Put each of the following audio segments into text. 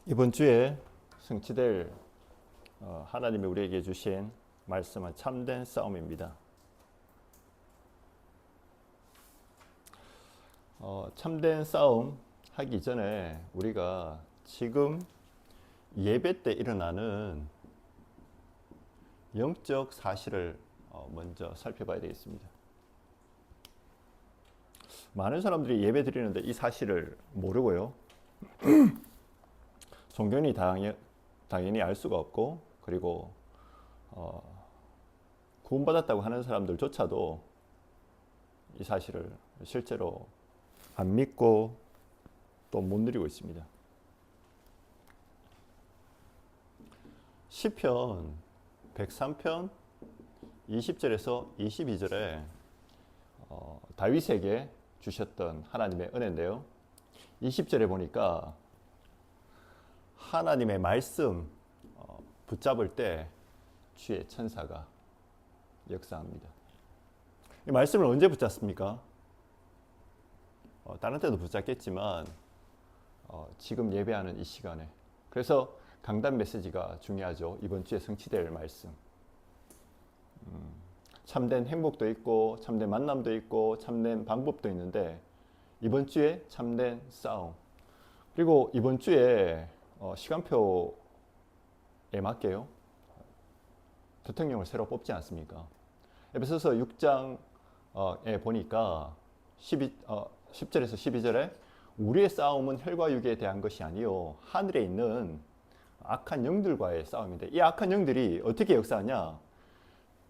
이번 주에 성취될 하나님이 우리에게 주신 말씀은 참된 싸움입니다. 참된 싸움 하기 전에 우리가 지금 예배 때 일어나는 영적 사실을 먼저 살펴봐야 되겠습니다. 많은 사람들이 예배 드리는데 이 사실을 모르고요. 성경이 당연히 알 수가 없고, 그리고 구원받았다고 하는 사람들조차도 이 사실을 실제로 안 믿고 또 못 누리고 있습니다. 시편 103편 20절에서 22절에 다윗에게 주셨던 하나님의 은혜인데요. 20절에 보니까 하나님의 말씀 붙잡을 때 주의 천사가 역사합니다. 이 말씀을 언제 붙잡습니까? 다른 때도 붙잡겠지만 지금 예배하는 이 시간에. 그래서 강단 메시지가 중요하죠. 이번 주에 성취될 말씀. 참된 행복도 있고 참된 만남도 있고 참된 방법도 있는데 이번 주에 참된 싸움. 그리고 이번 주에 시간표에 맞게요. 대통령을 새로 뽑지 않습니까? 에베소서 6장에 보니까 10절에서 12절에 우리의 싸움은 혈과 육에 대한 것이 아니요 하늘에 있는 악한 영들과의 싸움인데, 이 악한 영들이 어떻게 역사하냐?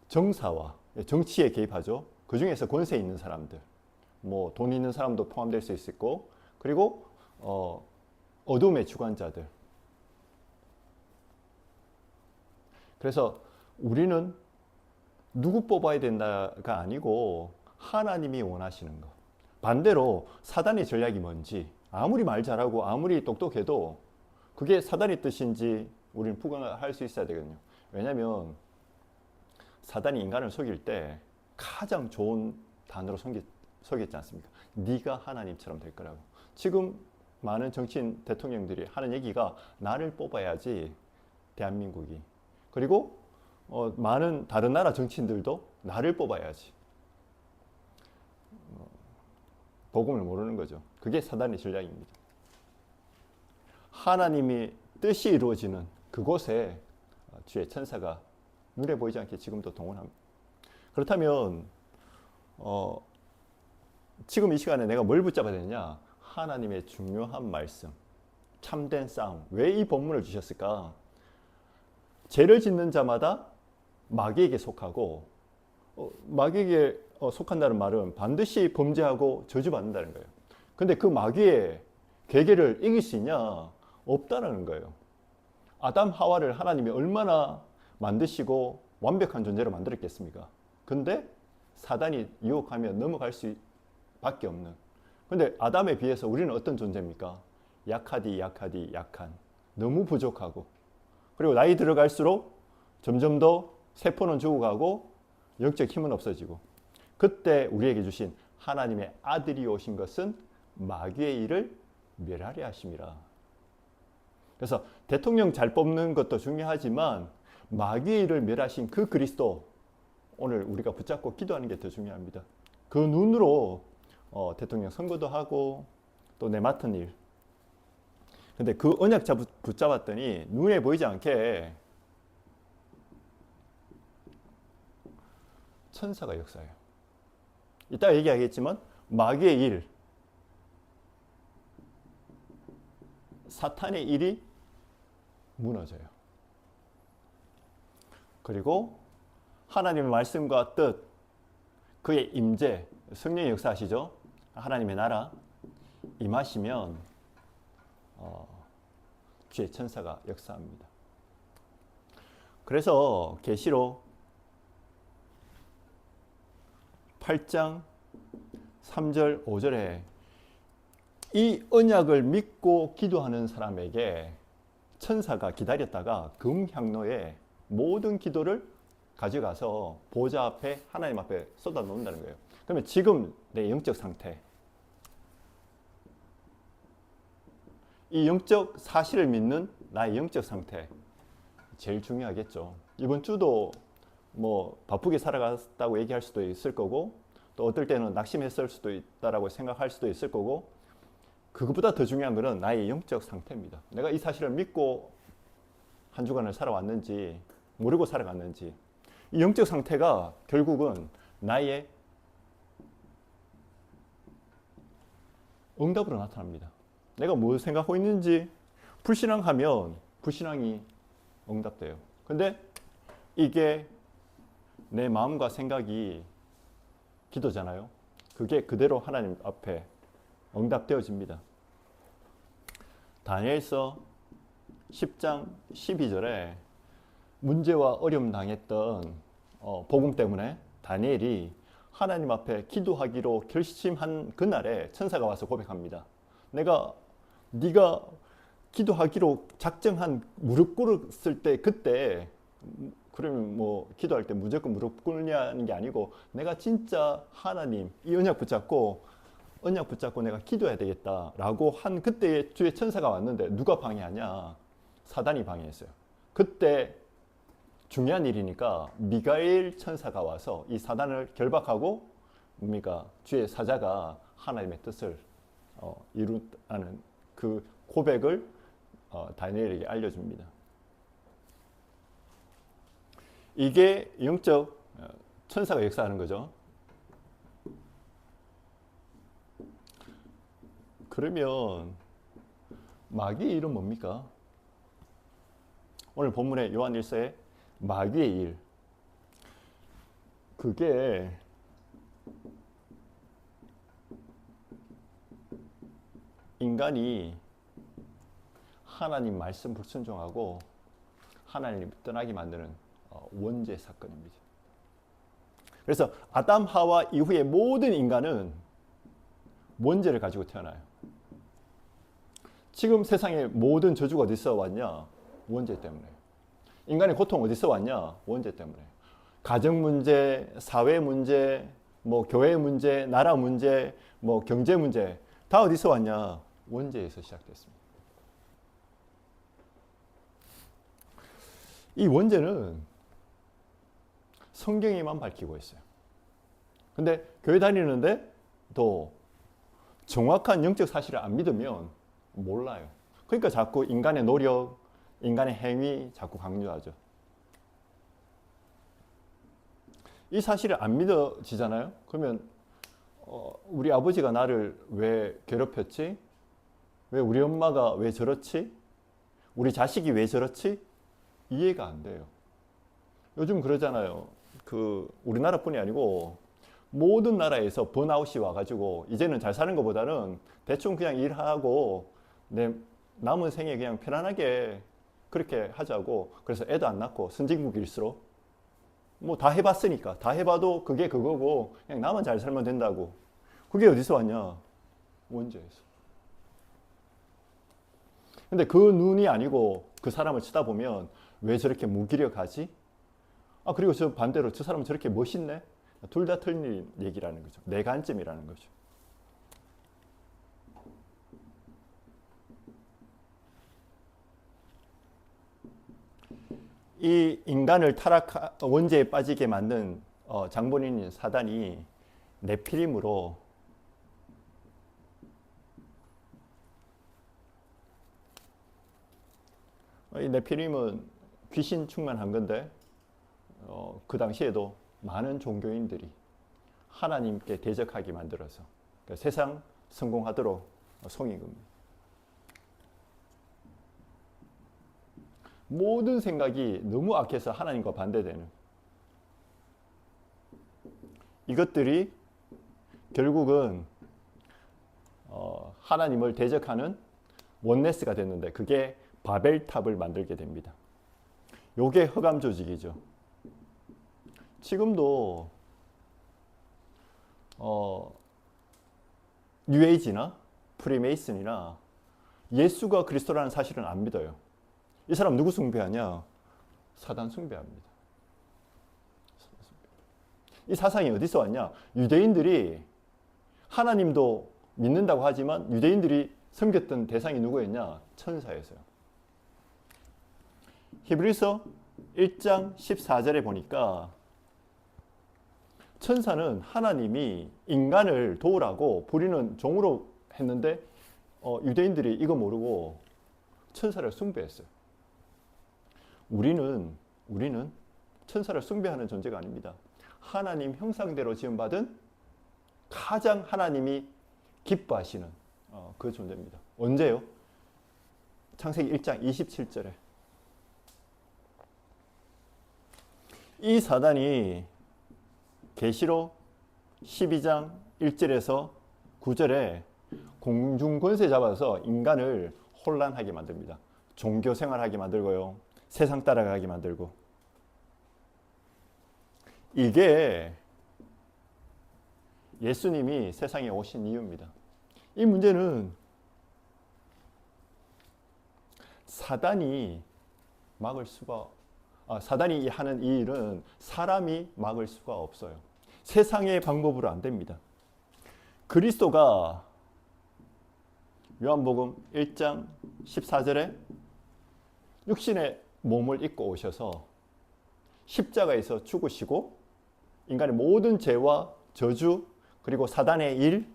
정사와 정치에 개입하죠. 그 중에서 권세 있는 사람들, 뭐 돈 있는 사람도 포함될 수 있고, 그리고 어둠의 주관자들. 그래서 우리는 누구 뽑아야 된다가 아니고 하나님이 원하시는 것. 반대로 사단의 전략이 뭔지 아무리 말 잘하고 아무리 똑똑해도 그게 사단의 뜻인지 우리는 부정할 수 있어야 되거든요. 왜냐하면 사단이 인간을 속일 때 가장 좋은 단어로 속였지 않습니까? 네가 하나님처럼 될 거라고. 지금 많은 정치인 대통령들이 하는 얘기가 나를 뽑아야지 대한민국이, 그리고 많은 다른 나라 정치인들도 나를 뽑아야지. 복음을 모르는 거죠. 그게 사단의 전략입니다. 하나님의 뜻이 이루어지는 그곳에 주의 천사가 눈에 보이지 않게 지금도 동원합니다. 그렇다면 지금 이 시간에 내가 뭘 붙잡아야 되느냐? 하나님의 중요한 말씀, 참된 싸움. 왜 이 본문을 주셨을까? 죄를 짓는 자마다 마귀에게 속하고, 마귀에게 속한다는 말은 반드시 범죄하고 저주받는다는 거예요. 근데 그 마귀의 괴계를 이길 수 있냐? 없다는 거예요. 아담 하와를 하나님이 얼마나 만드시고 완벽한 존재로 만들었겠습니까? 근데 사단이 유혹하면 넘어갈 수밖에 없는. 근데 아담에 비해서 우리는 어떤 존재입니까? 약한, 너무 부족하고, 그리고 나이 들어갈수록 점점 더 세포는 죽어가고 영적 힘은 없어지고, 그때 우리에게 주신 하나님의 아들이 오신 것은 마귀의 일을 멸하려 하심이라. 그래서 대통령 잘 뽑는 것도 중요하지만 마귀의 일을 멸하신 그 그리스도, 오늘 우리가 붙잡고 기도하는 게 더 중요합니다. 그 눈으로 대통령 선거도 하고 또 내 맡은 일. 근데 그 언약 붙잡았더니 눈에 보이지 않게 천사가 역사해요. 이따 얘기하겠지만 마귀의 일, 사탄의 일이 무너져요. 그리고 하나님의 말씀과 뜻, 그의 임재, 성령의 역사하시죠. 하나님의 나라 임하시면 주의 천사가 역사합니다. 그래서 계시록 8장 3절 5절에 이 언약을 믿고 기도하는 사람에게 천사가 기다렸다가 금향로에 모든 기도를 가져가서 보좌 앞에, 하나님 앞에 쏟아 놓는다는 거예요. 그러면 지금 내 영적 상태, 이 영적 사실을 믿는 나의 영적 상태 제일 중요하겠죠. 이번 주도 뭐 바쁘게 살아갔다고 얘기할 수도 있을 거고, 또 어떨 때는 낙심했을 수도 있다라고 생각할 수도 있을 거고, 그것보다 더 중요한 것은 나의 영적 상태입니다. 내가 이 사실을 믿고 한 주간을 살아왔는지 모르고 살아갔는지, 이 영적 상태가 결국은 나의 응답으로 나타납니다. 내가 뭘 생각하고 있는지 불신앙하면 불신앙이 응답돼요. 근데 이게 내 마음과 생각이 기도잖아요. 그게 그대로 하나님 앞에 응답되어집니다. 다니엘서 10장 12절에 문제와 어려움 당했던 복음 때문에 다니엘이 하나님 앞에 기도하기로 결심한 그날에 천사가 와서 고백합니다. 네가 기도하기로 작정한 무릎 꿇었을 때, 그때 그러면 뭐 기도할 때 무조건 무릎 꿇냐는 게 아니고, 내가 진짜 하나님 이 언약 붙잡고 내가 기도해야 되겠다라고 한 그때에 주의 천사가 왔는데, 누가 방해하냐? 사단이 방해했어요. 그때 중요한 일이니까 미가엘 천사가 와서 이 사단을 결박하고, 뭡니까? 주의 사자가 하나님의 뜻을 이루는 그 고백을 다니엘에게 알려줍니다. 이게 영적 천사가 역사하는 거죠. 그러면 마귀의 일은 뭡니까? 오늘 본문의 요한일서의 마귀의 일, 그게 인간이 하나님 말씀 불순종하고 하나님을 떠나게 만드는 원죄 사건입니다. 그래서 아담 하와 이후의 모든 인간은 원죄를 가지고 태어나요. 지금 세상의 모든 저주가 어디서 왔냐? 원죄 때문에. 인간의 고통 어디서 왔냐? 원죄 때문에. 가정 문제, 사회 문제, 뭐 교회 문제, 나라 문제, 뭐 경제 문제, 다 어디서 왔냐? 원죄에서 시작됐습니다. 이 원죄는 성경에만 밝히고 있어요. 근데 교회 다니는데 또 정확한 영적 사실을 안 믿으면 몰라요. 그러니까 자꾸 인간의 노력, 인간의 행위 자꾸 강조하죠. 이 사실을 안 믿어지잖아요. 그러면 우리 아버지가 나를 왜 괴롭혔지? 왜 우리 엄마가 왜 저렇지? 우리 자식이 왜 저렇지? 이해가 안 돼요. 요즘 그러잖아요. 우리나라뿐이 아니고 모든 나라에서 번아웃이 와가지고 이제는 잘 사는 것보다는 대충 그냥 일하고 내 남은 생에 그냥 편안하게 그렇게 하자고, 그래서 애도 안 낳고 선진국일수록 뭐 다 해봤으니까, 다 해봐도 그게 그거고 그냥 나만 잘 살면 된다고. 그게 어디서 왔냐? 원죄에서. 근데 그 눈이 아니고 그 사람을 쳐다보면 왜 저렇게 무기력하지? 그리고 저 반대로 저 사람은 저렇게 멋있네? 둘 다 틀린 얘기라는 거죠. 내 관점이라는 거죠. 이 인간을 원죄에 빠지게 만든 장본인인 사단이 네피림으로 이 네피림은 귀신 충만한 건데 그 당시에도 많은 종교인들이 하나님께 대적하게 만들어서 그러니까 세상 성공하도록 속인 겁니다. 모든 생각이 너무 악해서 하나님과 반대되는 이것들이 결국은 하나님을 대적하는 원네스가 됐는데, 그게 바벨탑을 만들게 됩니다. 요게 흑암 조직이죠. 지금도 뉴에이지나 프리메이슨이나 예수가 그리스도라는 사실은 안 믿어요. 이 사람 누구 숭배하냐? 사단 숭배합니다. 이 사상이 어디서 왔냐? 유대인들이 하나님도 믿는다고 하지만 유대인들이 섬겼던 대상이 누구였냐? 천사였어요. 히브리서 1장 14절에 보니까 천사는 하나님이 인간을 도우라고 부리는 종으로 했는데 유대인들이 이거 모르고 천사를 숭배했어요. 우리는 천사를 숭배하는 존재가 아닙니다. 하나님 형상대로 지음받은 가장 하나님이 기뻐하시는 그 존재입니다. 언제요? 창세기 1장 27절에 이 사단이 계시록 12장 1절에서 9절에 공중 권세 잡아서 인간을 혼란하게 만듭니다. 종교 생활하게 만들고요. 세상 따라가게 만들고. 이게 예수님이 세상에 오신 이유입니다. 이 문제는 사단이 하는 이 일은 사람이 막을 수가 없어요. 세상의 방법으로 안 됩니다. 그리스도가 요한복음 1장 14절에 육신의 몸을 입고 오셔서 십자가에서 죽으시고 인간의 모든 죄와 저주 그리고 사단의 일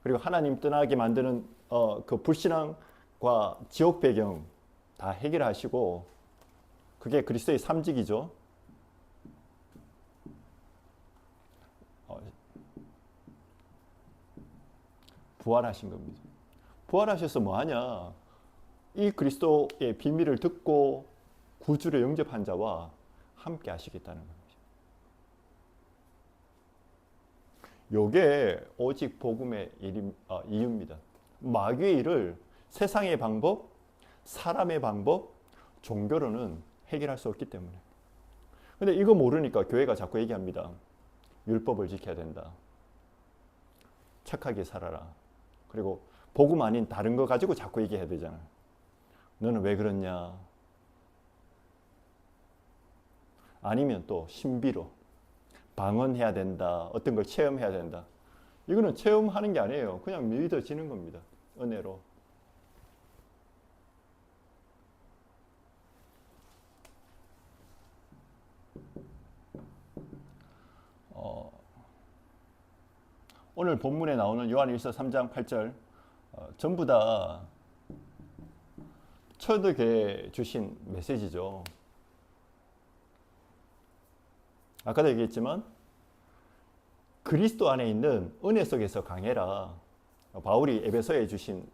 그리고 하나님 떠나게 만드는 그 불신앙과 지옥 배경 다 해결하시고 그게 그리스도의 삼직이죠. 부활하신 겁니다. 부활하셔서 뭐하냐? 이 그리스도의 비밀을 듣고 구주를 영접한 자와 함께 하시겠다는 겁니다. 요게 오직 복음의 이유입니다. 마귀의 일을 세상의 방법, 사람의 방법, 종교로는 해결할 수 없기 때문에. 근데 이거 모르니까 교회가 자꾸 얘기합니다. 율법을 지켜야 된다. 착하게 살아라. 그리고 복음 아닌 다른 거 가지고 자꾸 얘기해야 되잖아요. 너는 왜 그렇냐? 아니면 또 신비로 방언해야 된다. 어떤 걸 체험해야 된다. 이거는 체험하는 게 아니에요. 그냥 믿어지는 겁니다. 은혜로. 오늘 본문에 나오는 요한일서 3장 8절 전부 다 초대교회에 주신 메시지죠. 아까도 얘기했지만 그리스도 안에 있는 은혜 속에서 강해라. 바울이 에베소에 주신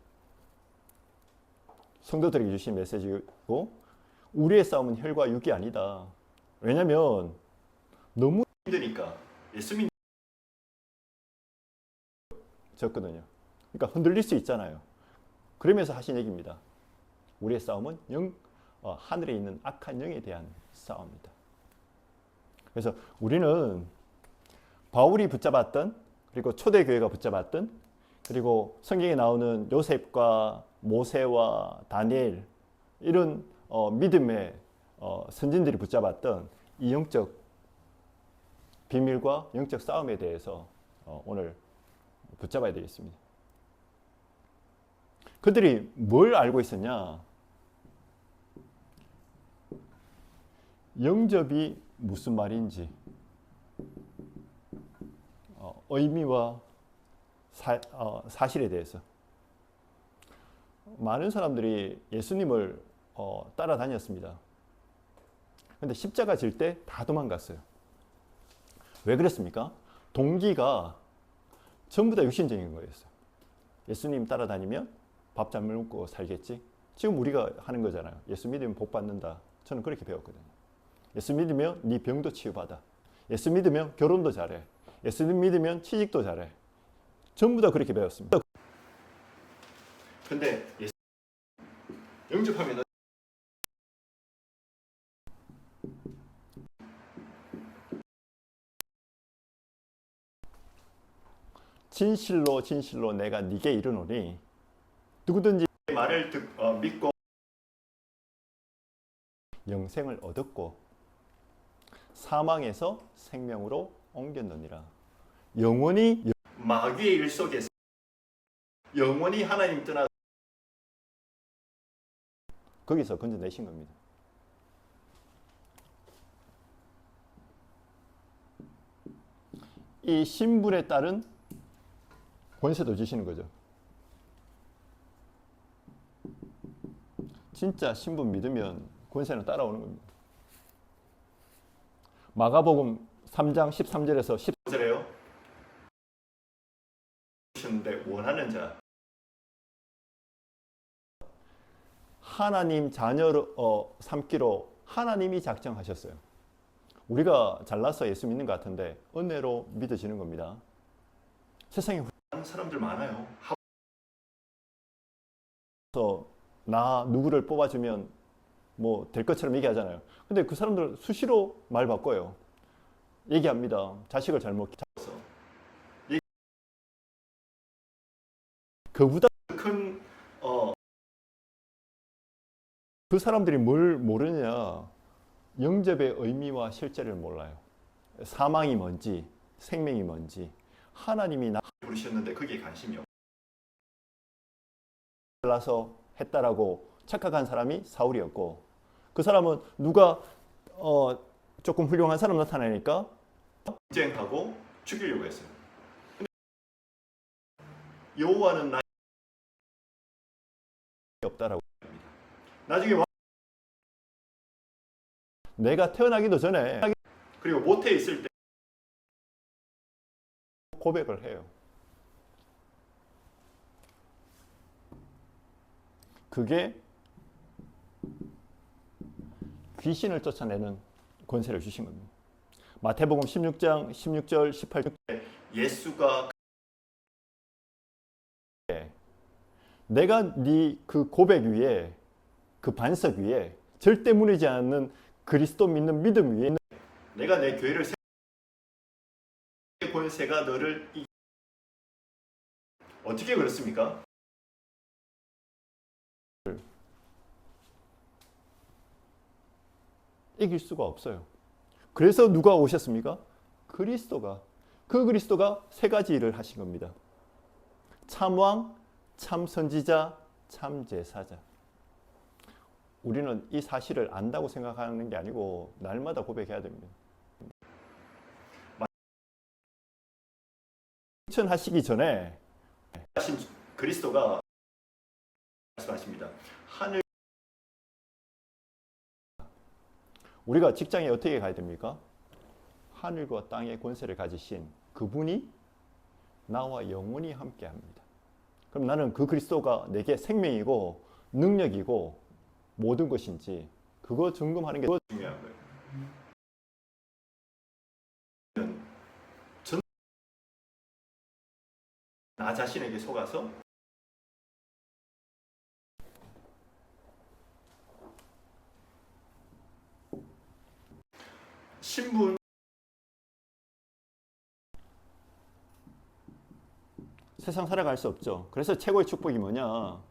성도들에게 주신 메시지고 우리의 싸움은 혈과 육이 아니다. 왜냐하면 너무 힘드니까 예수 믿는 졌거든요. 그러니까 흔들릴 수 있잖아요. 그러면서 하신 얘기입니다. 우리의 싸움은 하늘에 있는 악한 영에 대한 싸움입니다. 그래서 우리는 바울이 붙잡았던 그리고 초대교회가 붙잡았던 그리고 성경에 나오는 요셉과 모세와 다니엘 이런 믿음의 선진들이 붙잡았던 이 영적 비밀과 영적 싸움에 대해서 오늘 붙잡아야 되겠습니다. 그들이 뭘 알고 있었냐? 영접이 무슨 말인지 의미와 사실에 대해서 많은 사람들이 예수님을 따라다녔습니다. 그런데 십자가 질 때 다 도망갔어요. 왜 그랬습니까? 동기가 전부 다 육신적인 거였어요. 예수님 따라다니면 밥 잘 먹고 살겠지? 지금 우리가 하는 거잖아요. 예수 믿으면 복 받는다. 저는 그렇게 배웠거든요. 예수 믿으면 네 병도 치유받아. 예수 믿으면 결혼도 잘해. 예수 믿으면 취직도 잘해. 전부 다 그렇게 배웠습니다. 근데 영접하면 진실로 진실로 내가 네게 이르노니 누구든지 내 말을 믿고 영생을 얻었고 사망에서 생명으로 옮겼느니라. 영원히 마귀의 일 속에서 영원히 하나님 떠나 거기서 건져내신 겁니다. 이 신분에 따른 권세도 주시는 거죠. 진짜 신분 믿으면 권세는 따라오는 겁니다. 마가복음 3장 13절에서 14절에요. 주셨는데 원하는 자 하나님 자녀로 삼기로 하나님이 작정하셨어요. 우리가 잘나서 예수 믿는 것 같은데 은혜로 믿어지는 겁니다. 세상에 훌륭한 사람들 많아요. 그래서 나 누구를 뽑아주면 뭐 될 것처럼 얘기하잖아요. 근데 그 사람들 수시로 말 바꿔요. 얘기합니다. 자식을 잘못 잡아서. 그보다 큰 그 사람들이 뭘 모르느냐? 영접의 의미와 실제를 몰라요. 사망이 뭔지, 생명이 뭔지, 하나님이 나 부르셨는데 그게 관심이 없어요. 잘라서 했다라고 착각한 사람이 사울이었고, 그 사람은 누가 조금 훌륭한 사람 나타나니까 경쟁하고 죽이려고 했어요. 여호와는 나의 없다라고 합니다. 나중에 내가 태어나기도 전에 그리고 모태에 있을 때 고백을 해요. 그게 귀신을 쫓아내는 권세를 주신 겁니다. 마태복음 16장 16절 18절 예수가 내가 네 그 고백 위에 그 반석 위에 절대 무너지지 않는 그리스도 믿는 믿음 위에 내가 내 교회를 권세가 너를 어떻게 그렇습니까? 이길 수가 없어요. 그래서 누가 오셨습니까? 그리스도가. 그 그리스도가 세 가지 일을 하신 겁니다. 참왕, 참선지자, 참제사자. 우리는 이 사실을 안다고 생각하는 게 아니고 날마다 고백해야 됩니다. 승천하시기 전에 하신 그리스도가 말씀하십니다. 하늘 우리가 직장에 어떻게 가야 됩니까? 하늘과 땅의 권세를 가지신 그분이 나와 영원히 함께 합니다. 그럼 나는 그 그리스도가 내게 생명이고 능력이고 모든 것인지 그거 점검하는 게 중요한 거예요. 나 자신에게 속아서 신분 세상 살아갈 수 없죠. 그래서 최고의 축복이 뭐냐?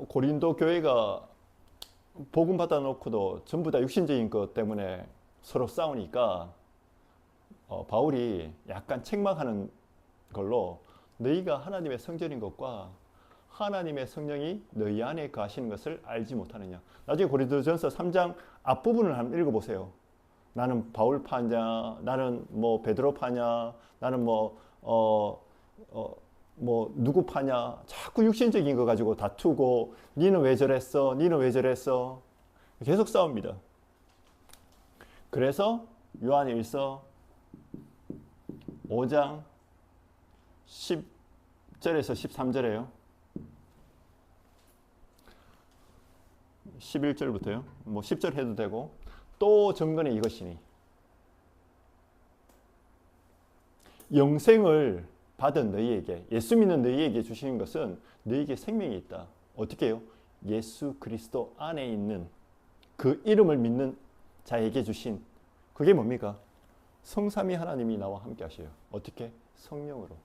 고린도 교회가 복음 받아 놓고도 전부 다 육신적인 것 때문에 서로 싸우니까 바울이 약간 책망하는 걸로 너희가 하나님의 성전인 것과 하나님의 성령이 너희 안에 거하시는 것을 알지 못하느냐. 나중에 고린도전서 3장 앞부분을 한번 읽어보세요. 나는 바울 파냐, 나는 뭐 베드로 파냐, 나는 뭐 누구 파냐. 자꾸 육신적인 거 가지고 다투고 니는 왜 저랬어, 니는 왜 저랬어. 계속 싸웁니다. 그래서 요한일서 5장 10절에서 13절에요. 11절부터요. 뭐 10절 해도 되고 또 정건이 이것이니 영생을 받은 너희에게 예수 믿는 너희에게 주시는 것은 너희에게 생명이 있다. 어떻게 해요? 예수 그리스도 안에 있는 그 이름을 믿는 자에게 주신 그게 뭡니까? 성삼위 하나님이 나와 함께 하셔요. 어떻게? 성령으로.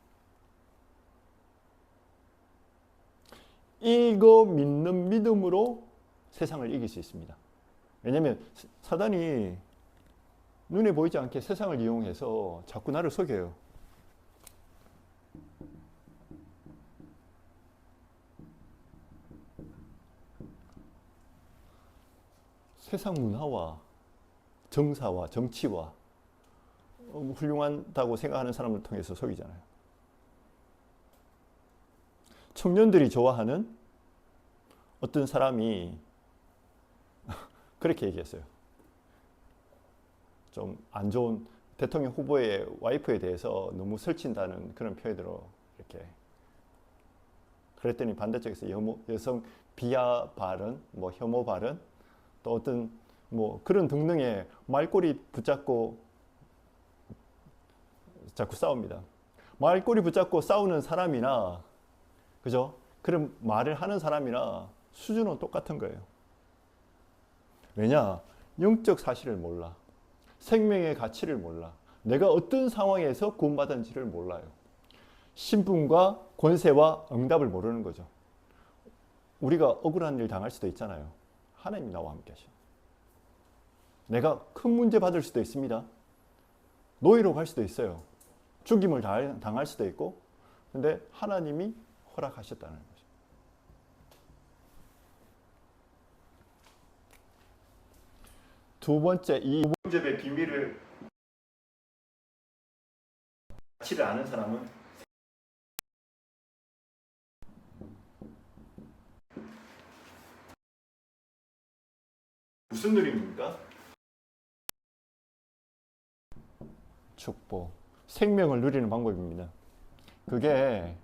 이거 믿는 믿음으로 세상을 이길 수 있습니다. 왜냐하면 사단이 눈에 보이지 않게 세상을 이용해서 자꾸 나를 속여요. 세상 문화와 정사와 정치와 훌륭하다고 생각하는 사람을 통해서 속이잖아요. 청년들이 좋아하는 어떤 사람이 그렇게 얘기했어요. 좀 안 좋은 대통령 후보의 와이프에 대해서 너무 설친다는 그런 표현으로 이렇게. 그랬더니 반대쪽에서 여성 비하 발언, 뭐 혐오 발언, 또 어떤 뭐 그런 등등의 말꼬리 붙잡고 자꾸 싸웁니다. 말꼬리 붙잡고 싸우는 사람이나, 그죠? 그런 말을 하는 사람이나 수준은 똑같은 거예요. 왜냐? 영적 사실을 몰라. 생명의 가치를 몰라. 내가 어떤 상황에서 구원받은지를 몰라요. 신분과 권세와 응답을 모르는 거죠. 우리가 억울한 일 당할 수도 있잖아요. 하나님이 나와 함께 하셔. 내가 큰 문제 받을 수도 있습니다. 노예로 갈 수도 있어요. 죽임을 당할 수도 있고, 근데 하나님이 허락하셨다는 거죠. 두 번째, 이 문제의 비밀을 가치를 아는 사람은 무슨 누림입니까? 축복. 생명을 누리는 방법입니다. 그게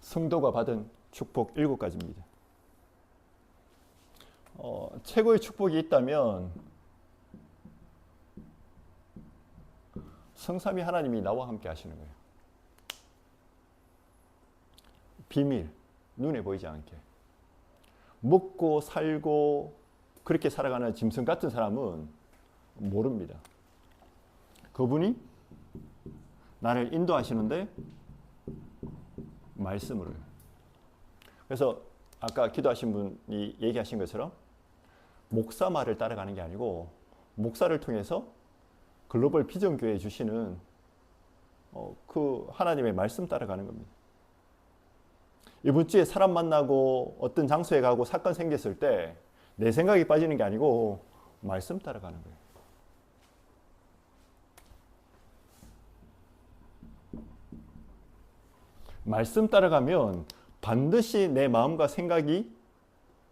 성도가 받은 축복 7가지입니다. 최고의 축복이 있다면 성삼위 하나님이 나와 함께 하시는 거예요. 비밀, 눈에 보이지 않게. 먹고 살고 그렇게 살아가는 짐승 같은 사람은 모릅니다. 그분이 나를 인도하시는데 말씀으로. 그래서 아까 기도하신 분이 얘기하신 것처럼 목사 말을 따라가는 게 아니고 목사를 통해서 글로벌 비전교회에 주시는 그 하나님의 말씀 따라가는 겁니다. 이번 주에 사람 만나고 어떤 장소에 가고 사건 생겼을 때 내 생각이 빠지는 게 아니고 말씀 따라가는 거예요. 말씀 따라가면 반드시 내 마음과 생각이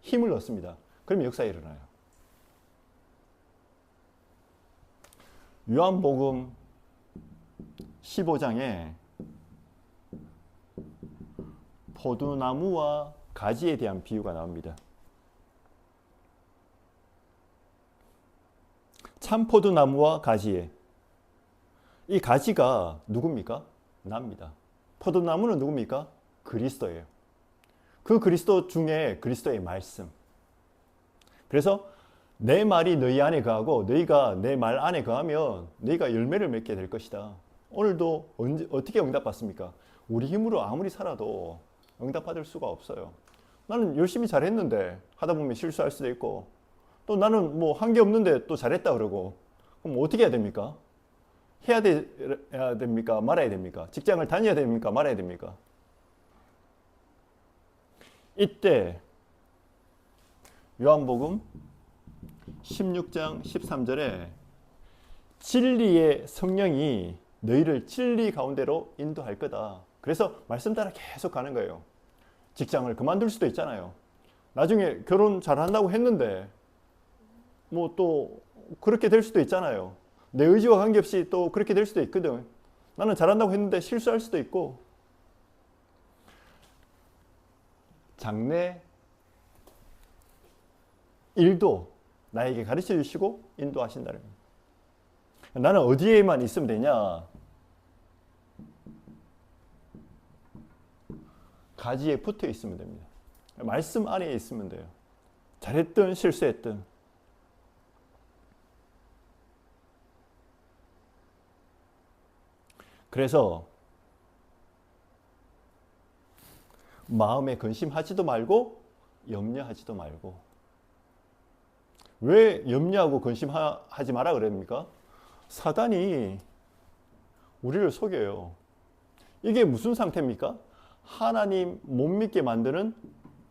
힘을 얻습니다. 그럼 역사가 일어나요. 요한복음 15장에 포도나무와 가지에 대한 비유가 나옵니다. 참포도나무와 가지에, 이 가지가 누굽니까? 나입니다. 포도나무는 누굽니까? 그리스도예요. 그 그리스도 중에 그리스도의 말씀. 그래서 내 말이 너희 안에 거하고 너희가 내 말 안에 거하면 너희가 열매를 맺게 될 것이다. 오늘도 어떻게 응답받습니까? 우리 힘으로 아무리 살아도 응답받을 수가 없어요. 나는 열심히 잘했는데 하다 보면 실수할 수도 있고, 또 나는 뭐 한 게 없는데 또 잘했다 그러고, 그럼 어떻게 해야 됩니까? 해야 됩니까? 말아야 됩니까? 직장을 다녀야 됩니까? 말아야 됩니까? 이때 요한복음 16장 13절에 진리의 성령이 너희를 진리 가운데로 인도할 거다. 그래서 말씀 따라 계속 가는 거예요. 직장을 그만둘 수도 있잖아요. 나중에 결혼 잘한다고 했는데 뭐 또 그렇게 될 수도 있잖아요. 내 의지와 관계없이 또 그렇게 될 수도 있거든. 나는 잘한다고 했는데 실수할 수도 있고, 장래 일도 나에게 가르쳐 주시고 인도하신다는 거예요. 나는 어디에만 있으면 되냐? 가지에 붙어 있으면 됩니다. 말씀 안에 있으면 돼요. 잘했든 실수했든. 그래서 마음에 근심하지도 말고 염려하지도 말고. 왜 염려하고 근심하지 마라 그럽니까? 사단이 우리를 속여요. 이게 무슨 상태입니까? 하나님 못 믿게 만드는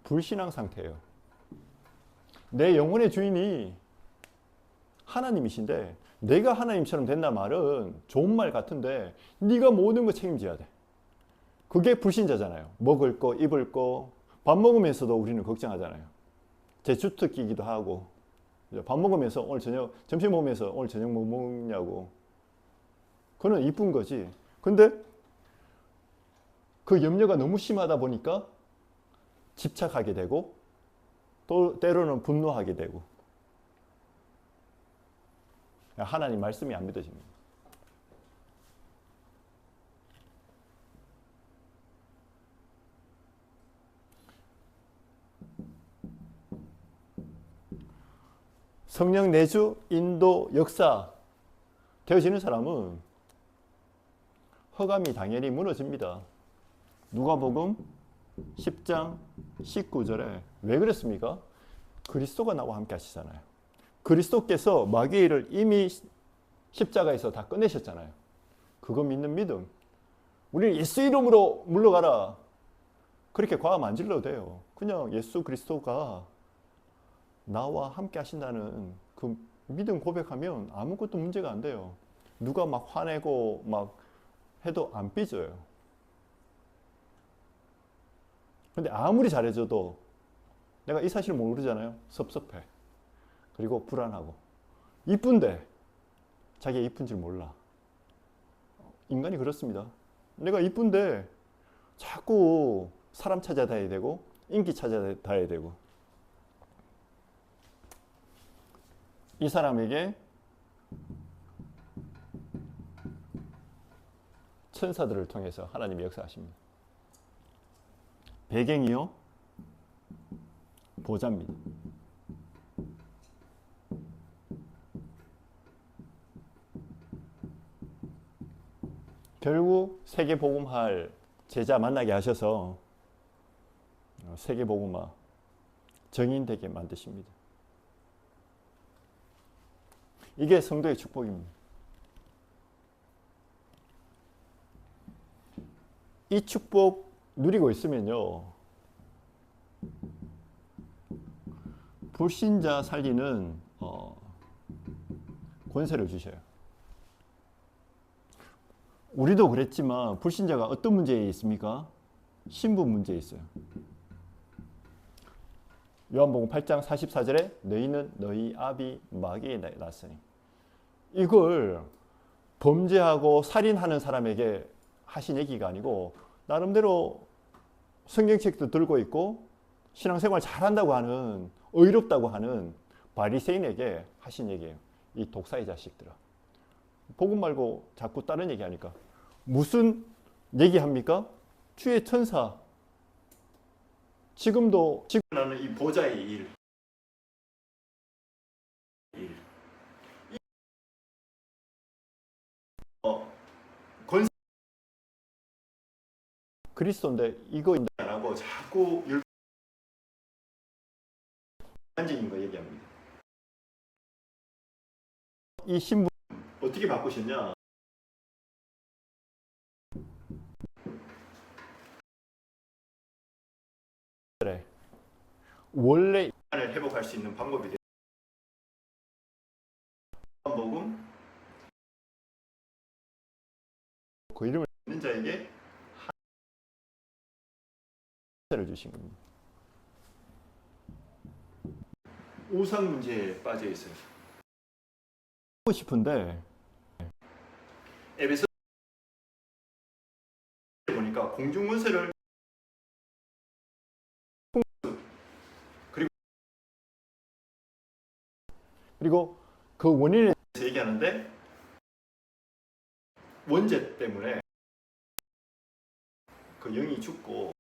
불신앙 상태예요. 내 영혼의 주인이 하나님이신데 내가 하나님처럼 된다 말은 좋은 말 같은데 네가 모든 거 책임져야 돼. 그게 불신자잖아요. 먹을 거, 입을 거, 밥 먹으면서도 우리는 걱정하잖아요. 제 주특기이기도 하고 밥 먹으면서 오늘 저녁, 점심 먹으면서 오늘 저녁 뭐 먹냐고. 그건 이쁜 거지. 근데 그 염려가 너무 심하다 보니까 집착하게 되고 또 때로는 분노하게 되고 하나님 말씀이 안 믿어집니다. 성령 내주, 인도, 역사 되어지는 사람은 허감이 당연히 무너집니다. 누가복음 10장 19절에 왜 그랬습니까? 그리스도가 나와 함께 하시잖아요. 그리스도께서 마귀의 일을 이미 십자가에서 다 끝내셨잖아요. 그거 믿는 믿음. 우리는 예수 이름으로 물러가라. 그렇게 과음 안 질러도 돼요. 그냥 예수 그리스도가 나와 함께 하신다는 그 믿음 고백하면 아무것도 문제가 안 돼요. 누가 막 화내고 막 해도 안 삐져요. 근데 아무리 잘해줘도 내가 이 사실을 모르잖아요. 섭섭해. 그리고 불안하고. 이쁜데 자기가 이쁜 줄 몰라. 인간이 그렇습니다. 내가 이쁜데 자꾸 사람 찾아다녀야 되고 인기 찾아다녀야 되고 이 사람에게 천사들을 통해서 하나님이 역사하십니다. 배경이요? 보좌입니다. 결국 세계복음할 제자 만나게 하셔서 세계복음화 정인되게 만드십니다. 이게 성도의 축복입니다. 이 축복 누리고 있으면요, 불신자 살리는 권세를 주셔요. 우리도 그랬지만 불신자가 어떤 문제에 있습니까? 신분 문제에 있어요. 요한복음 8장 44절에 너희는 너희 아비 마귀에 났으니, 이걸 범죄하고 살인하는 사람에게 하신 얘기가 아니고 나름대로 성경책도 들고 있고 신앙생활 잘한다고 하는, 의롭다고 하는 바리새인에게 하신 얘기예요. 이 독사의 자식들아, 복음 말고 자꾸 다른 얘기하니까 무슨 얘기합니까? 주의 천사, 지금도 지금 나는 이 보좌의 일, 권세 그리스도인데 이거 안 하고 자꾸 일반적인 거 얘기합니다. 이 신분 어떻게 바꾸셨냐? 그래, 원래 인간을 회복할 수 있는 방법이 돼요. 복음 그 이름을 믿는 자에게 하늘을 주신 겁니다. 우상 문제에 빠져 있어요. 하고 싶은데 에베소 보니까 공중문서를 그리고 그 원인에 대해서 얘기하는데 원죄 때문에 그 영이 죽고,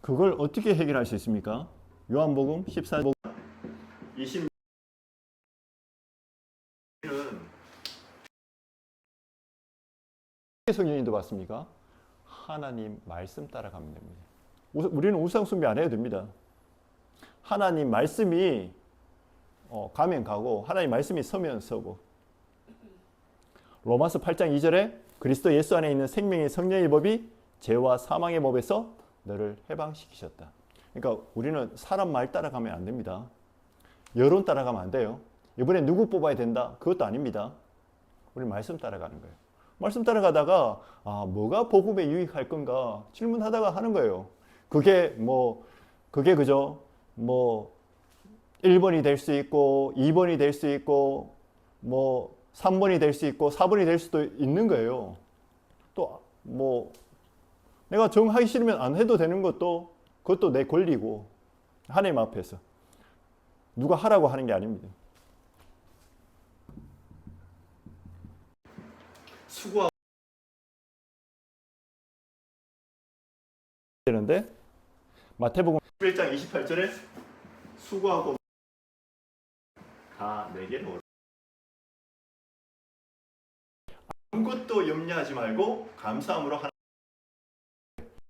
그걸 어떻게 해결할 수 있습니까? 요한복음 14장 20는 성령님도 봤습니까? 하나님 말씀 따라가면 됩니다. 우리는 우상 숭배 안 해도 됩니다. 하나님 말씀이 가면 가고 하나님 말씀이 서면 서고. 로마서 8장 2절에 그리스도 예수 안에 있는 생명의 성령의 법이 죄와 사망의 법에서 너를 해방시키셨다. 그러니까 우리는 사람 말 따라가면 안 됩니다. 여론 따라가면 안 돼요. 이번에 누구 뽑아야 된다? 그것도 아닙니다. 우리 말씀 따라가는 거예요. 말씀 따라가다가 뭐가 복음에 유익할 건가 질문하다가 하는 거예요. 그게 그죠? 1번이 될 수 있고 2번이 될 수 있고 3번이 될 수 있고 4번이 될 수도 있는 거예요. 또 내가 정하기 싫으면 안 해도 되는 그것도 내 권리고 하나님 앞에서 누가 하라고 하는 게 아닙니다. 수고하고 되는데 마태복음 11장 28절에 수고하고 다 내게로 오라. 아무것도 염려하지 말고 감사함으로 하나님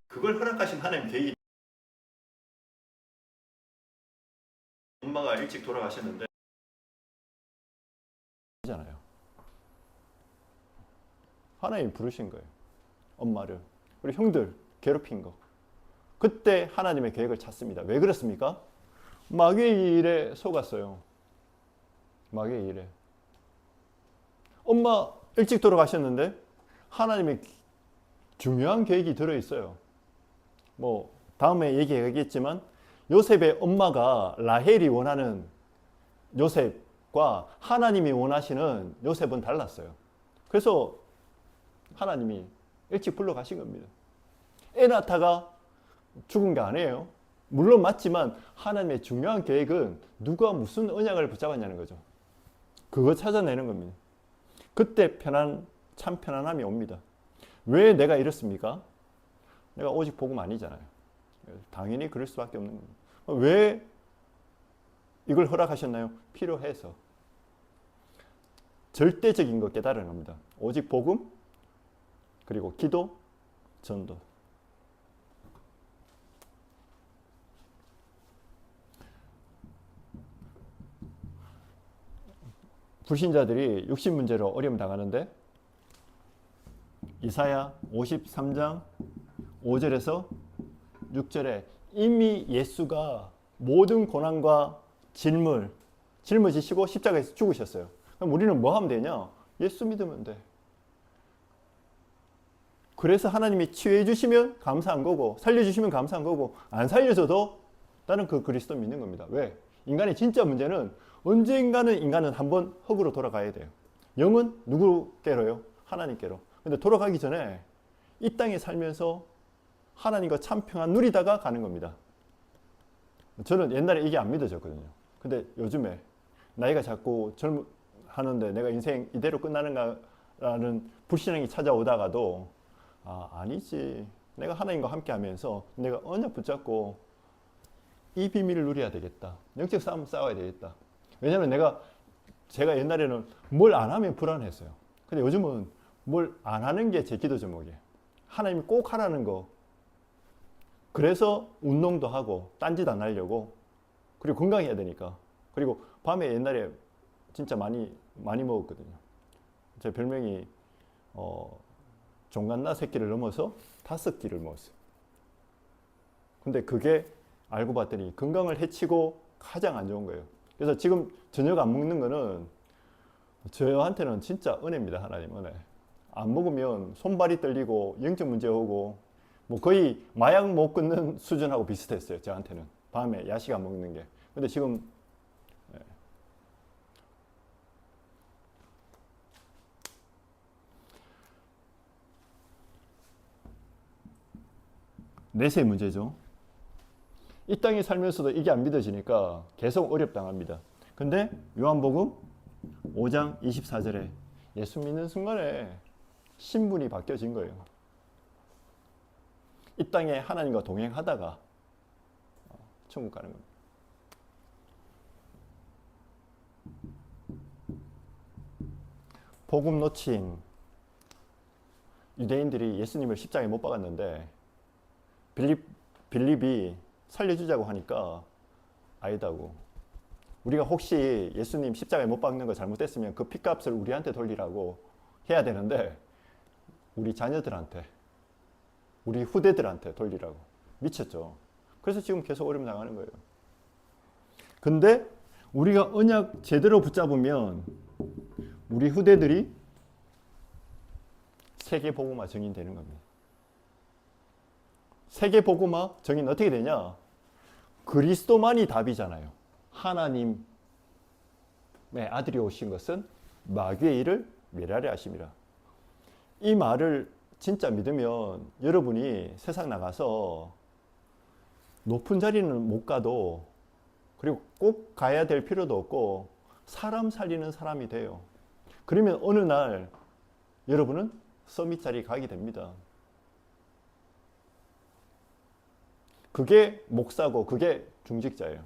그걸 허락하신 하나님 계획이 엄마가 일찍 돌아가셨는데 잖아요. 하나님이 부르신 거예요. 엄마를 우리 형들 괴롭힌 거. 그때 하나님의 계획을 찾습니다. 왜 그렇습니까? 마귀의 일에 속았어요. 마귀의 일에. 엄마 일찍 돌아가셨는데 하나님의 중요한 계획이 들어있어요. 다음에 얘기하겠지만 요셉의 엄마가 라헬이 원하는 요셉과 하나님이 원하시는 요셉은 달랐어요. 그래서 하나님이 일찍 불러가신 겁니다. 애 낳다가 죽은 게 아니에요. 물론 맞지만 하나님의 중요한 계획은 누가 무슨 언약을 붙잡았냐는 거죠. 그거 찾아내는 겁니다. 그때 참 편안함이 옵니다. 왜 내가 이렇습니까? 내가 오직 복음 아니잖아요. 당연히 그럴 수밖에 없는 겁니다. 왜 이걸 허락하셨나요? 필요해서. 절대적인 거 깨달은 겁니다. 오직 복음, 그리고 기도, 전도. 불신자들이 육신 문제로 어려움 당하는데 이사야 53장 5절에서 6절에 이미 예수가 모든 고난과 짊어지시고 십자가에서 죽으셨어요. 그럼 우리는 뭐 하면 되냐? 예수 믿으면 돼. 그래서 하나님이 치유해 주시면 감사한 거고 살려주시면 감사한 거고 안 살려줘도 나는 그 그리스도 믿는 겁니다. 왜? 인간의 진짜 문제는 언젠가는 인간은 한번 흙으로 돌아가야 돼요. 영은 누구께로요? 하나님께로. 근데 돌아가기 전에 이 땅에 살면서 하나님과 참 평안 누리다가 가는 겁니다. 저는 옛날에 이게 안 믿어졌거든요. 근데 요즘에 나이가 자꾸 하는데 내가 인생 이대로 끝나는가라는 불신앙이 찾아오다가도 아니지. 내가 하나님과 함께 하면서 내가 언약 붙잡고 이 비밀을 누려야 되겠다. 영적 싸움 싸워야 되겠다. 왜냐하면 제가 옛날에는 뭘 안 하면 불안했어요. 근데 요즘은 뭘 안 하는 게 제 기도 제목이에요. 하나님이 꼭 하라는 거. 그래서 운동도 하고 딴짓 안 하려고. 그리고 건강해야 되니까. 그리고 밤에 옛날에 진짜 많이 먹었거든요. 제 별명이 종갓나 새끼를 넘어서 5끼를 먹었어요. 근데 그게 알고 봤더니 건강을 해치고 가장 안 좋은 거예요. 그래서 지금 저녁 안 먹는 거는 저한테는 진짜 은혜입니다. 하나님 은혜. 안 먹으면 손발이 떨리고 영적 문제 오고 거의 마약 못 끊는 수준하고 비슷했어요. 저한테는 밤에 야식 안 먹는 게. 근데 지금 내세 문제죠. 이 땅에 살면서도 이게 안 믿어지니까 계속 어렵당합니다. 근데 요한복음 5장 24절에 예수 믿는 순간에 신분이 바뀌어진 거예요. 이 땅에 하나님과 동행하다가 천국 가는 겁니다. 복음 놓친 유대인들이 예수님을 십자가에 못 박았는데 빌립이 살려주자고 하니까 아니다고. 우리가 혹시 예수님 십자가에 못 박는 거 잘못됐으면 그 핏값을 우리한테 돌리라고 해야 되는데 우리 자녀들한테, 우리 후대들한테 돌리라고. 미쳤죠. 그래서 지금 계속 어려움 당하는 거예요. 근데 우리가 언약 제대로 붙잡으면 우리 후대들이 세계복음화 증인되는 겁니다. 세계복음화 증인 어떻게 되냐? 그리스도만이 답이잖아요. 하나님의 아들이 오신 것은 마귀의 일을 멸하려 하심이라. 이 말을 진짜 믿으면 여러분이 세상 나가서 높은 자리는 못 가도, 그리고 꼭 가야 될 필요도 없고 사람 살리는 사람이 돼요. 그러면 어느 날 여러분은 서밋 자리에 가게 됩니다. 그게 목사고 그게 중직자예요.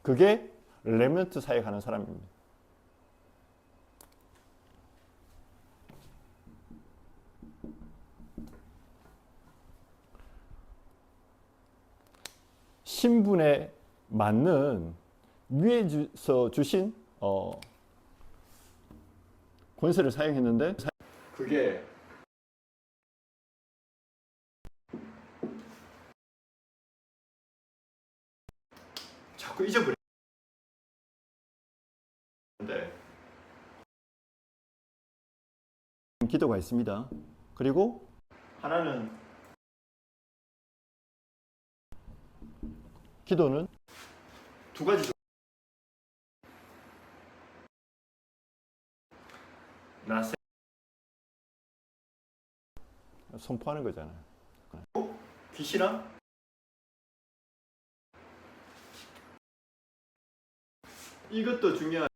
그게 렘넌트 사역하는 사람입니다. 신분에 맞는 위에서 주신 권세를 사용했는데, 그게 자꾸 잊어버리는데, 기도가 있습니다. 그리고 하나는, 기도는 두 가지. 나 선포하는 거잖아요. 귀신아, 이것도 중요한.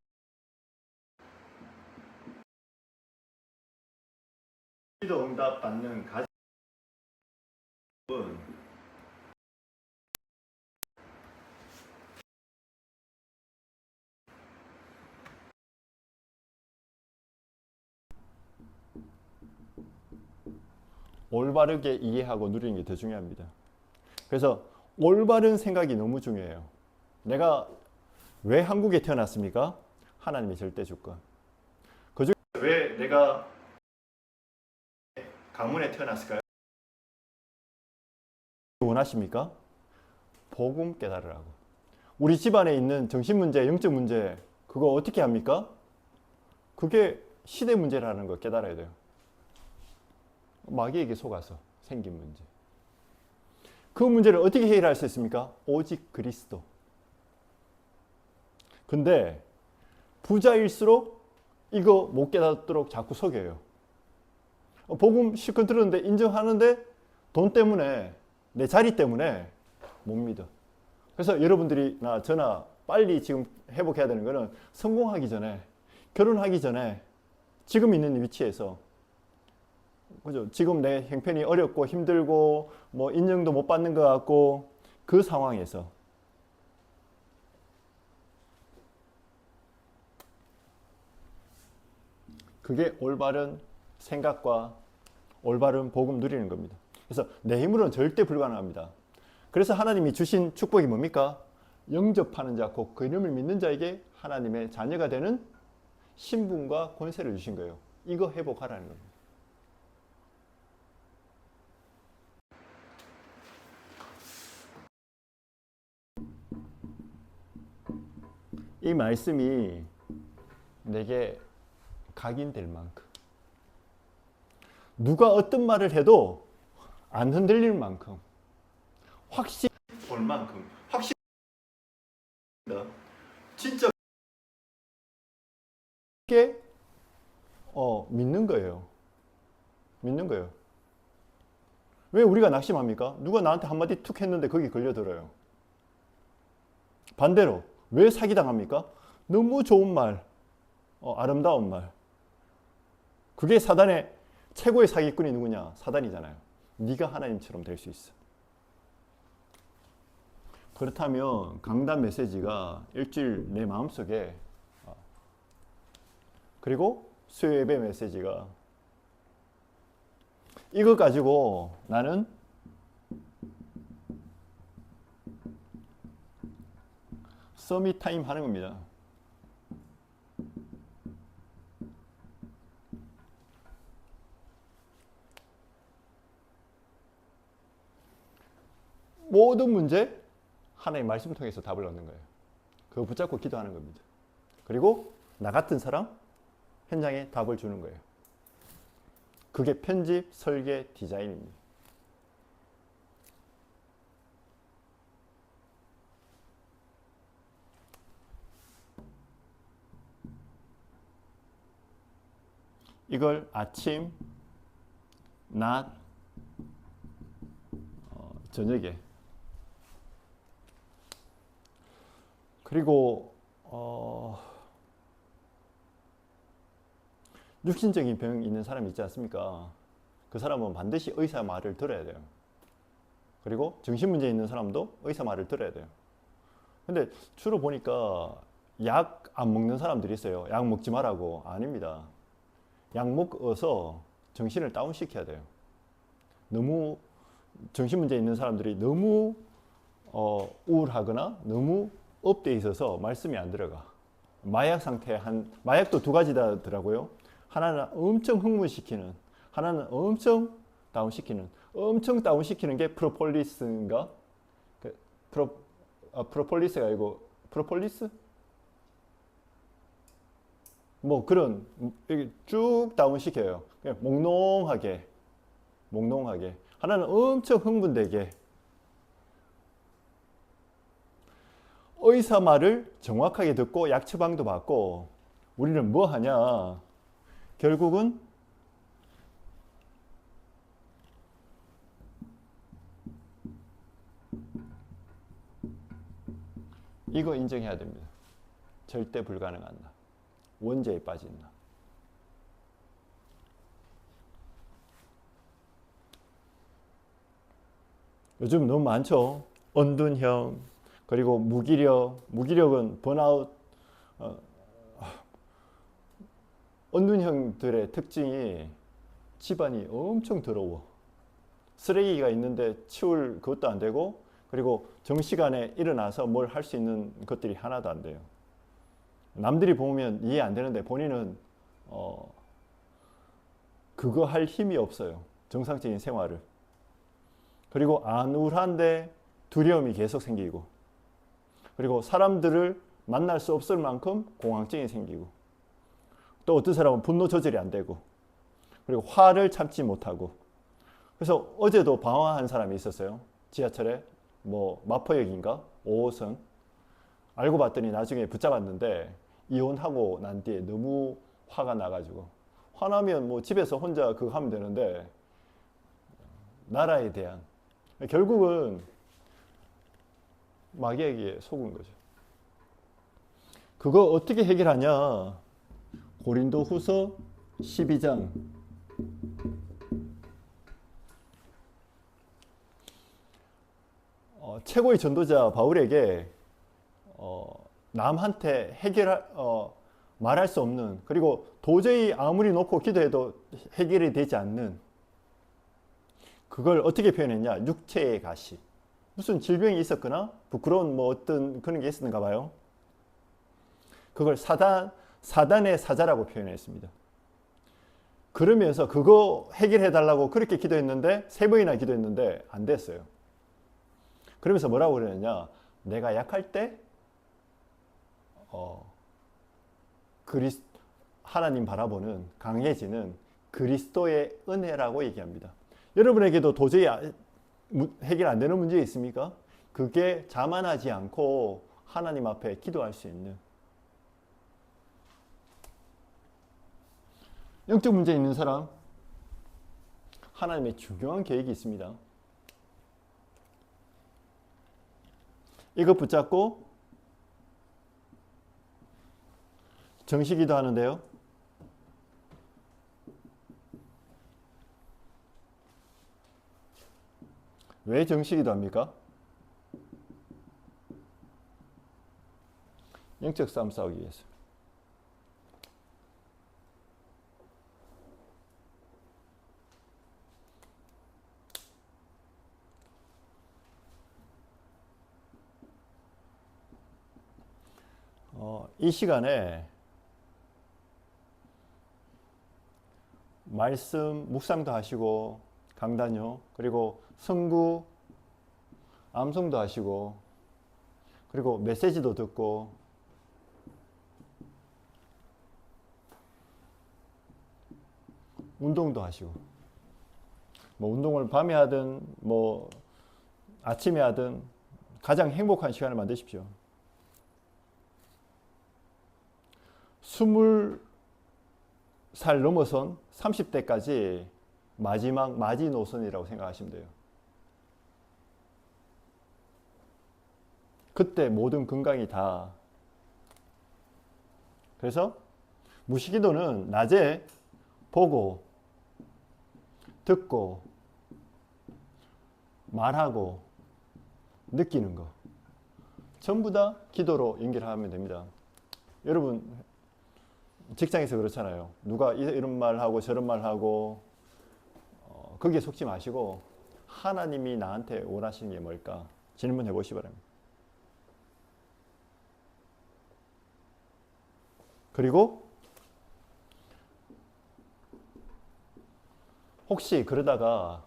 기도 응답 받는 가정은 올바르게 이해하고 누리는 게 더 중요합니다. 그래서 올바른 생각이 너무 중요해요. 내가 왜 한국에 태어났습니까? 하나님의 절대 주권. 그중에 왜 내가 강문에 태어났을까요? 원하십니까? 복음 깨달으라고. 우리 집안에 있는 정신 문제, 영적 문제, 그거 어떻게 합니까? 그게 시대 문제라는 걸 깨달아야 돼요. 마귀에게 속아서 생긴 문제. 그 문제를 어떻게 해결할 수 있습니까? 오직 그리스도. 근데 부자일수록 이거 못 깨닫도록 자꾸 속여요. 복음 실컷 들었는데 인정하는데 돈 때문에, 내 자리 때문에 못 믿어. 그래서 여러분들이 나 저나 빨리 지금 회복해야 되는 거는 성공하기 전에, 결혼하기 전에, 지금 있는 위치에서, 그죠? 지금 내 형편이 어렵고 힘들고 뭐 인정도 못 받는 것 같고 그 상황에서 그게 올바른 생각과 올바른 복음 누리는 겁니다. 그래서 내 힘으로는 절대 불가능합니다. 그래서 하나님이 주신 축복이 뭡니까? 영접하는 자, 곧 그 이름을 믿는 자에게 하나님의 자녀가 되는 신분과 권세를 주신 거예요. 이거 회복하라는 겁니다. 이 말씀이 내게 각인될 만큼, 누가 어떤 말을 해도 안 흔들릴 만큼, 확실히 볼 만큼, 확실히 진짜 게 믿는 거예요. 믿는 거예요. 왜 우리가 낙심합니까? 누가 나한테 한마디 툭 했는데 거기 걸려들어요. 반대로 왜 사기당합니까? 너무 좋은 말, 아름다운 말. 그게 사단의 최고의 사기꾼이 누구냐? 사단이잖아요. 네가 하나님처럼 될 수 있어. 그렇다면 강단 메시지가 일주일 내 마음속에, 그리고 수요 예배 메시지가, 이거 가지고 나는 서밋 타임 하는 겁니다. 모든 문제 하나님 말씀을 통해서 답을 얻는 거예요. 그거 붙잡고 기도하는 겁니다. 그리고 나 같은 사람 현장에 답을 주는 거예요. 그게 편집, 설계, 디자인입니다. 이걸 아침, 낮, 저녁에 그리고 육신적인 병 있는 사람이 있지 않습니까? 그 사람은 반드시 의사 말을 들어야 돼요. 그리고 정신 문제 있는 사람도 의사 말을 들어야 돼요. 근데 주로 보니까 약 안 먹는 사람들이 있어요. 약 먹지 말라고. 아닙니다. 약 먹어서 정신을 다운시켜야 돼요. 너무 정신 문제 있는 사람들이 너무 우울하거나 너무 업돼 있어서 말씀이 안 들어가. 마약 상태 마약도 두 가지더라고요. 하나는 엄청 흥분시키는, 하나는 엄청 다운시키는. 엄청 다운시키는 게 프로폴리스인가? 프로폴리스가 아니고 프로폴리스? 뭐 그런 쭉 다운시켜요. 그냥 몽롱하게. 하나는 엄청 흥분되게. 의사 말을 정확하게 듣고 약 처방도 받고 우리는 뭐 하냐? 결국은 이거 인정해야 됩니다. 절대 불가능한 나. 원죄에 빠진 나. 요즘 너무 많죠. 언둔형, 그리고 무기력은 번아웃. 언둔형들의 특징이 집안이 엄청 더러워. 쓰레기가 있는데 치울 그것도 안 되고, 그리고 정시간에 일어나서 뭘 할 수 있는 것들이 하나도 안 돼요. 남들이 보면 이해 안 되는데 본인은 그거 할 힘이 없어요. 정상적인 생활을. 그리고 안우울한데 두려움이 계속 생기고, 그리고 사람들을 만날 수 없을 만큼 공황증이 생기고, 또 어떤 사람은 분노 조절이 안 되고, 그리고 화를 참지 못하고. 그래서 어제도 방황한 사람이 있었어요. 지하철에 마포역인가 5호선. 알고 봤더니 나중에 붙잡았는데 이혼하고 난 뒤에 너무 화가 나가지고, 화나면 집에서 혼자 그거 하면 되는데 나라에 대한, 결국은 마귀에게 속은 거죠. 그거 어떻게 해결하냐? 고린도후서 12장 최고의 전도자 바울에게 남한테 말할 수 없는, 그리고 도저히 아무리 놓고 기도해도 해결이 되지 않는, 그걸 어떻게 표현했냐? 육체의 가시. 무슨 질병이 있었거나 부끄러운 어떤 그런 게 있었는가 봐요. 그걸 사단의 사자라고 표현했습니다. 그러면서 그거 해결해 달라고 그렇게 기도했는데 3번이나 기도했는데 안 됐어요. 그러면서 뭐라고 그러느냐? 내가 약할 때 하나님 바라보는 강해지는 그리스도의 은혜라고 얘기합니다. 여러분에게도 도저히 해결 안 되는 문제 있습니까? 그게 자만하지 않고 하나님 앞에 기도할 수 있는, 영적 문제 있는 사람, 하나님의 중요한 계획이 있습니다. 이거 붙잡고 정시기도 하는데요. 왜 정시기도 합니까? 영적 싸움 싸우기 위해서. 이 시간에 말씀 묵상도 하시고 강단요, 그리고 성구 암송도 하시고, 그리고 메시지도 듣고, 운동도 하시고, 뭐 운동을 밤에 하든 뭐 아침에 하든 가장 행복한 시간을 만드십시오. 20살 넘어선 30대까지 마지막 마지노선이라고 생각하시면 돼요. 그때 모든 건강이 다. 그래서 무식인도는 낮에 보고 듣고 말하고 느끼는 거 전부 다 기도로 연결하면 됩니다. 여러분 직장에서 그렇잖아요. 누가 이런 말 하고 저런 말 하고 거기에 속지 마시고 하나님이 나한테 원하시는 게 뭘까 질문해 보시기 바랍니다. 그리고 혹시 그러다가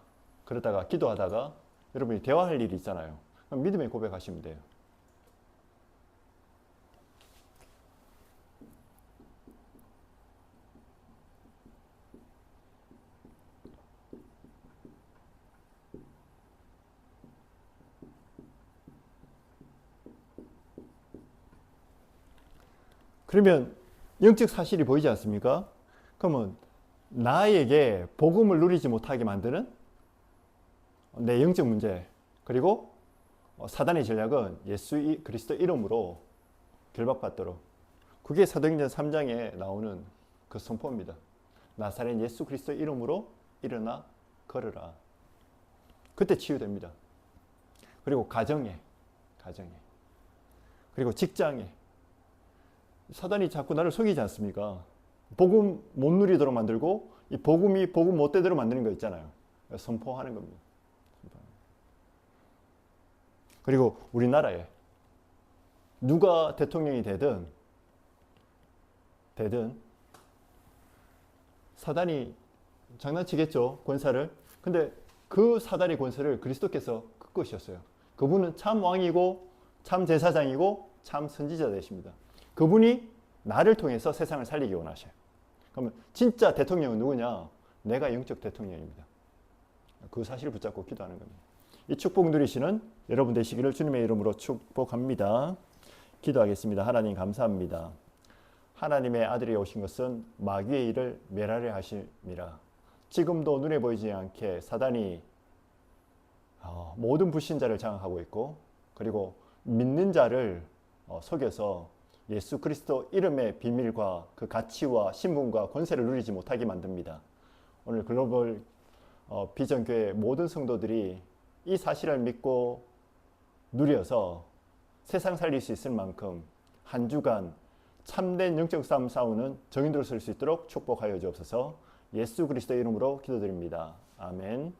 기도하다가 여러분이 대화할 일이 있잖아요. 그럼 믿음의 고백하시면 돼요. 그러면 영적 사실이 보이지 않습니까? 그러면 나에게 복음을 누리지 못하게 만드는 내 영적 문제, 그리고 사단의 전략은 예수 그리스도 이름으로 결박받도록. 그게 사도행전 3장에 나오는 그 선포입니다. 나사렛 예수 그리스도 이름으로 일어나 걸으라. 그때 치유됩니다. 그리고 가정에 그리고 직장에 사단이 자꾸 나를 속이지 않습니까? 복음 못 누리도록 만들고 이 복음이 복음 못 되도록 만드는 거 있잖아요. 선포하는 겁니다. 그리고 우리나라에 누가 대통령이 되든 사단이 장난치겠죠, 권사를. 근데 그 사단의 권세를 그리스도께서 꺾으셨어요. 그분은 참 왕이고 참 제사장이고 참 선지자 되십니다. 그분이 나를 통해서 세상을 살리기 원하셔요. 그러면 진짜 대통령은 누구냐? 내가 영적 대통령입니다. 그 사실을 붙잡고 기도하는 겁니다. 이 축복 누리시는 여러분 되시기를 주님의 이름으로 축복합니다. 기도하겠습니다. 하나님 감사합니다. 하나님의 아들이 오신 것은 마귀의 일을 멸하려 하심이라. 지금도 눈에 보이지 않게 사단이 모든 불신자를 장악하고 있고, 그리고 믿는 자를 속여서 예수 그리스도 이름의 비밀과 그 가치와 신분과 권세를 누리지 못하게 만듭니다. 오늘 글로벌 비전교회 모든 성도들이 이 사실을 믿고 누려서 세상 살릴 수 있을 만큼 한 주간 참된 영적 싸움 싸우는 정인으로 설 수 있도록 축복하여 주옵소서. 예수 그리스도 이름으로 기도드립니다. 아멘.